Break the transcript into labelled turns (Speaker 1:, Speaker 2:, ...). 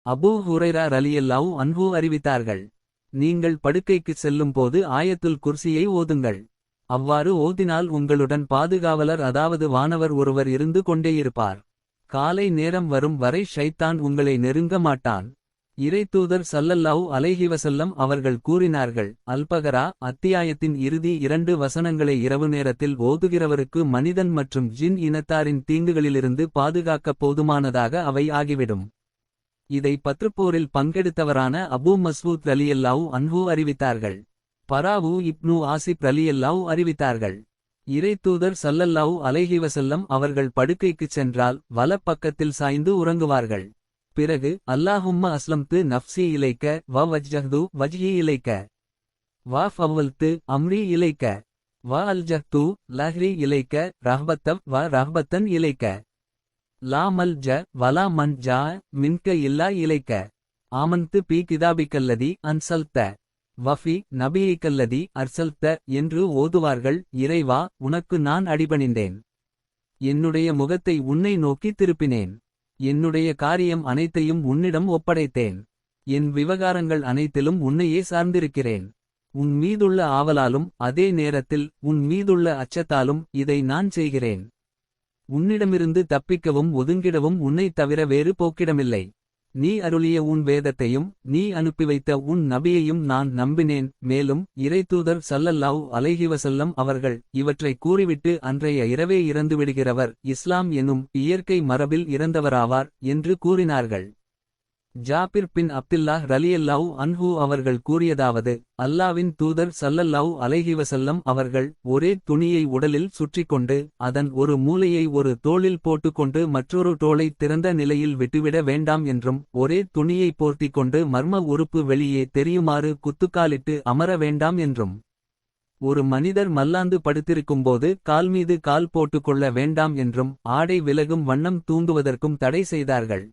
Speaker 1: Abu Hurairah ரலியல்லாஹு அன்ஹு அறிவித்தார்கள். நீங்கள் படுக்கைக்குச் செல்லும்போது ஆயத்துல் குர்சியை ஓதுங்கள். அவ்வாறு ஓதினால் உங்களுடன் பாதுகாவலர் அதாவது வானவர் ஒருவர் இருந்து கொண்டேயிருப்பார். காலை நேரம் வரும் வரை ஷைத்தான் உங்களை நெருங்க மாட்டான். இறைத்தூதர் ஸல்லல்லாஹு அலைஹி வஸல்லம் அவர்கள் கூறினார்கள். அல்பகரா அத்தியாயத்தின் இறுதி 2 வசனங்களை இரவு நேரத்தில் ஓதுகிறவருக்கு மனிதன் மற்றும் ஜின் இனத்தாரின் தீங்குகளிலிருந்து பாதுகாக்க போதுமானதாக அவை ஆகிவிடும். இதை பத்ருப்போரில் பங்கெடுத்தவரான அபூ மஸ்ஊத் ரலியல்லாஹு அன்ஹு அறிவித்தார்கள். பராவு இப்னு ஆசிப் ரலியல்லாஹு அறிவித்தார்கள். இறைத்தூதர் ஸல்லல்லாஹு அலைஹி வஸல்லம் அவர்கள் படுக்கைக்குச் சென்றால் வலப்பக்கத்தில் சாய்ந்து உறங்குவார்கள். பிறகு அல்லாஹும்ம அஸ்லம்து நஃப்ஸி இலைக்க வ வஜ்ஜஹ்து வஜ்ஹி இலைக்க வ ஃபவ்வல்து அம்ரி இலைக்க வ அல்ஜஹ்து லஹ்ரி இலைக்க ரஹ்பத்தவ் வ ரஹ்பத்தன் இலைக்க லா மல்ஜ வலா மன்ஜா மின்க இல்லா இலைக்க ஆமன்து பி கிதாபிக்கல்லதி அன்சல்த வஃபி நபியிக்கல்லதி அர்சல்த என்று ஓதுவார்கள். இறைவா, உனக்கு நான் அடிபணிந்தேன். என்னுடைய முகத்தை உன்னை நோக்கி திருப்பினேன். என்னுடைய காரியம் அனைத்தையும் உன்னிடம் ஒப்படைத்தேன். என் விவகாரங்கள் அனைத்திலும் உன்னையே சார்ந்திருக்கிறேன். உன் மீதுள்ள ஆவலாலும் அதே நேரத்தில் உன் மீதுள்ள அச்சத்தாலும் இதை நான் செய்கிறேன். உன்னிடமிருந்து தப்பிக்கவும் ஒதுங்கிடவும் உன்னைத் தவிர வேறு போக்கிடமில்லை. நீ அருளிய உன் வேதத்தையும் நீ அனுப்பிவைத்த உன் நபியையும் நான் நம்பினேன். மேலும் இறைத்தூதர் ஸல்லல்லாஹு அலைஹி வஸல்லம் அவர்கள் இவற்றை கூறிவிட்டு அன்றைய இரவே இறந்துவிடுகிறவர் இஸ்லாம் எனும் இயற்கை மரபில் இறந்தவராவார் என்று கூறினார்கள். ஜாபிர் பின் அப்துல்லாஹ் ரலியல்லாஹு அன்ஹு அவர்கள் கூறியதாவது, அல்லாவின் தூதர் ஸல்லல்லாஹு அலைஹி வஸல்லம் அவர்கள் ஒரே துணியை உடலில் சுற்றிக்கொண்டு அதன் ஒரு மூலையை ஒரு தோளில் போட்டுக்கொண்டு மற்றொரு தோளை திறந்த நிலையில் விட்டுவிட வேண்டாம் என்றும் ஒரே துணியை போர்த்திக்கொண்டு மர்ம உறுப்பு வெளியே தெரியுமாறு குத்துக்காலிட்டு அமர வேண்டாம் என்றும் ஒரு மனிதர் மல்லாந்து படுத்திருக்கும்போது கால்மீது கால் போட்டுக்கொள்ள வேண்டாம் என்றும் ஆடை விலகும் வண்ணம் தூங்குவதற்கும் தடை செய்தார்கள்.